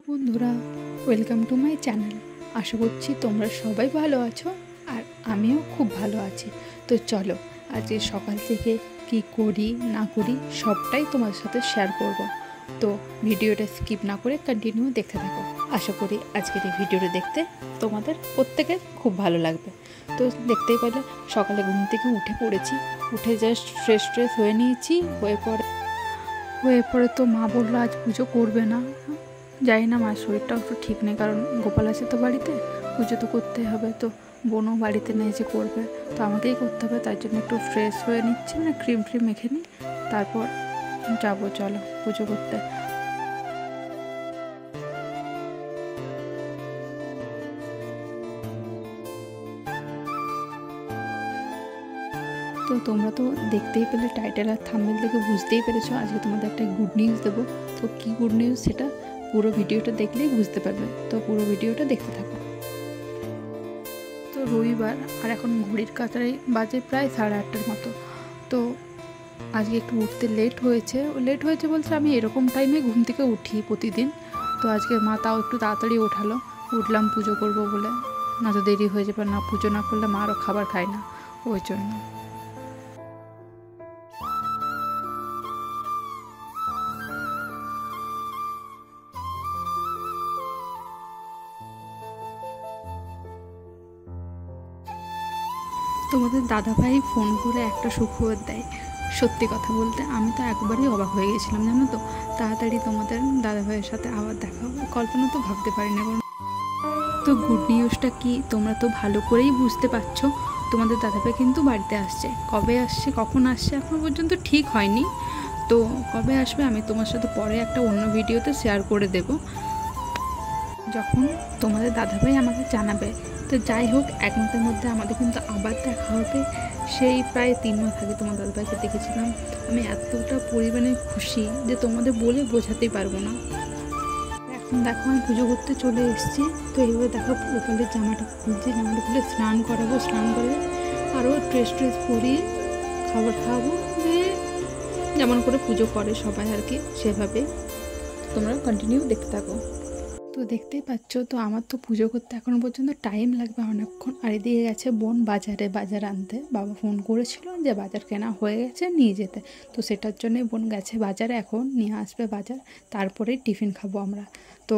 বন্ধুরা, welcome to my channel. আশা করছি তোমরা সবাই ভালো আছো আর আমিও খুব ভালো আছি। তো চলো, আজকে সকাল থেকে কি করি না করি সবটাই তোমাদের সাথে শেয়ার করব। তো ভিডিওটা স্কিপ না করে কন্টিনিউ দেখতে থাকো। আশা করি আজকের এই ভিডিওটা দেখতে তোমাদের প্রত্যেকের খুব ভালো লাগবে। তো দেখতেই পেলে সকালে ঘুম থেকে উঠে পড়েছি, উঠে জাস্ট ফ্রেশ হয়ে নিয়েছি। হয়ে পরে তো মা বললো আজ পুজো করবে না। জানি না, মার শরীরটাও একটু ঠিক নেই, কারণ গোপাল আছে তো বাড়িতে, পুজো তো করতেই হবে। তো বোনও বাড়িতে নেই যে করবে, তো আমাকেই করতে হবে। তার জন্য একটু ফ্রেশ হয়ে নিচ্ছি, মানে ক্রিম মেখে নিই, তারপর যাবো চলো পুজো করতে। তো তোমরা তো দেখতেই পেলে, টাইটেল আর থাম্বনেল থেকে বুঝতেই পেরেছো আজকে তোমাদের একটা গুড নিউজ দেবো। তো কী গুড নিউজ সেটা পুরো ভিডিওটা দেখলেই বুঝতে পারবে। তো পুরো ভিডিওটা দেখতে থাকো। তো রবিবার, আর এখন ঘড়ির কাঁটায় বাজে প্রায় 8:30টার মতো। তো আজকে একটু উঠতে লেট হয়েছে বলছে, আমি এরকম টাইমে ঘুম থেকে উঠি প্রতিদিন। তো আজকে মা তাও একটু তাড়াতাড়ি ওঠালো, উঠলাম পুজো করব বলে। না তো দেরি হয়ে যাবে, না পুজো না করলে মা আরও খাবার খায় না, ওই জন্য। তোমাদের দাদাভাই ফোন করে একটা সুখবর দেয়। সত্যি কথা বলতে আমি তো একবারই অবাক হয়ে গেছিলাম, জানো তো। তাড়াতাড়ি তোমাদের দাদাভাইয়ের সাথে আবার দেখা হবে, কল্পনা তো ভাবতে পারি না। তো গুড নিউজটা কি তোমরা তো ভালো করেই বুঝতে পারছো। তোমাদের দাদাভাই কিন্তু বাড়িতে আসছে। কবে আসছে, কখন আসছে এখনো পর্যন্ত ঠিক হয়নি। তো কবে আসবে আমি তোমার সাথে পরে একটা অন্য ভিডিওতে শেয়ার করে দেব, যখন তোমাদের দাদাভাই আমাকে জানাবে। তো যাই হোক, এক মাসের মধ্যে আমাদের কিন্তু আবার দেখা হবে। সেই প্রায় 3 মাস আগে তোমার দাদাভাইকে দেখেছিলাম। আমি এতটা পরিমাণে খুশি যে তোমাদের বলে বোঝাতেই পারবো না। এখন দেখো আমি পুজো করতে চলে এসেছি। তো এইভাবে দেখো গোপালের জামাটা খুলে স্নান করাবো, স্নান করে আরও ড্রেস পরিয়ে খাবার খাওয়াবো, দিয়ে যেমন করে পুজো করে সবাই আর কি, সেভাবে তোমরা কন্টিনিউ দেখতে থাকো। তো দেখতেই পাচ্ছ, তো আমার তো পুজো করতে এখনও পর্যন্ত টাইম লাগবে অনেকক্ষণ। আর এদিকে গেছে বোন বাজার আনতে। বাবা ফোন করেছিল যে বাজার কেনা হয়ে গেছে, নিয়ে যেতে। তো সেটার জন্যই বোন গেছে বাজারে, এখন নিয়ে আসবে বাজার, তারপরেই টিফিন খাবো আমরা। তো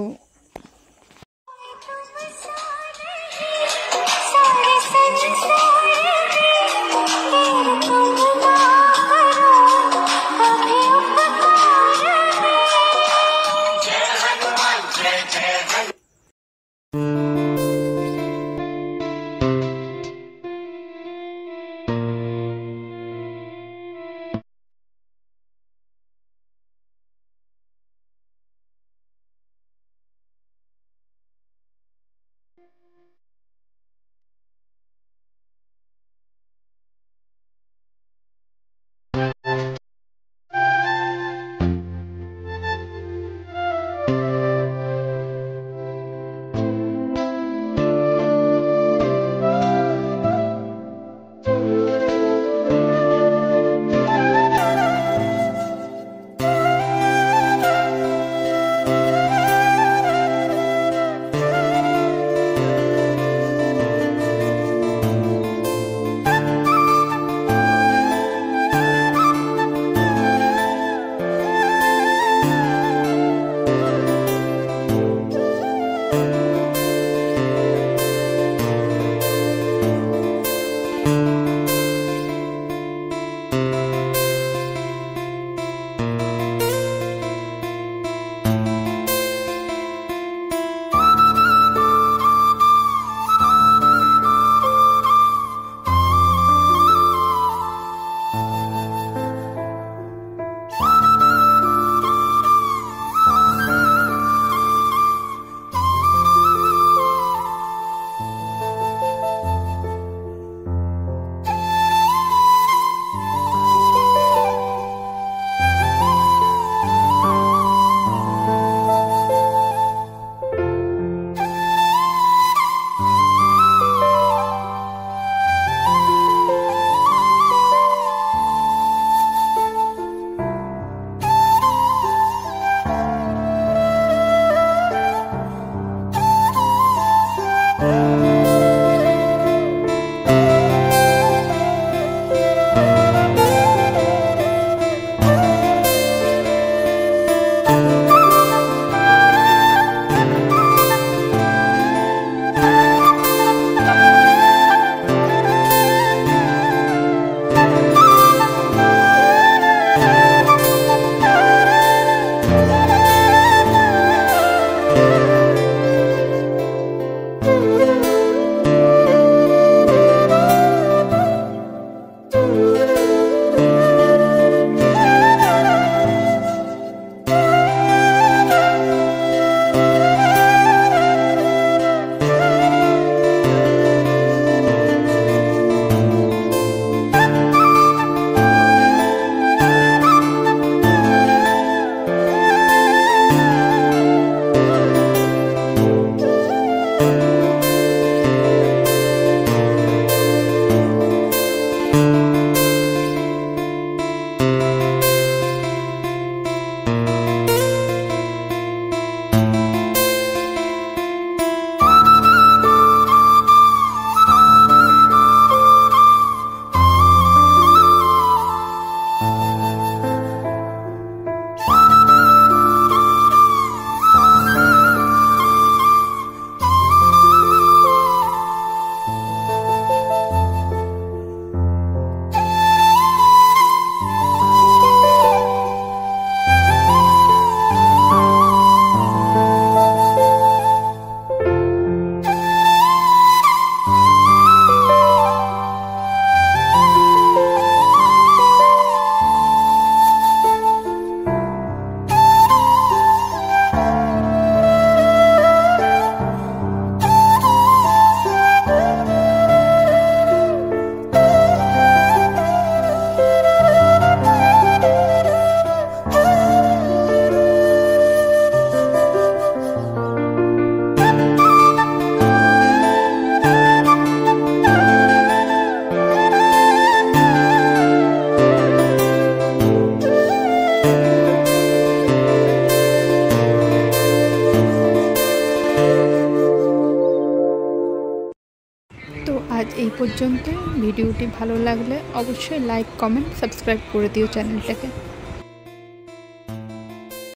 আজ এই পর্যন্ত। ভিডিওটি ভালো লাগলে অবশ্যই লাইক, কমেন্ট, সাবস্ক্রাইব করে দিও চ্যানেলটাকে।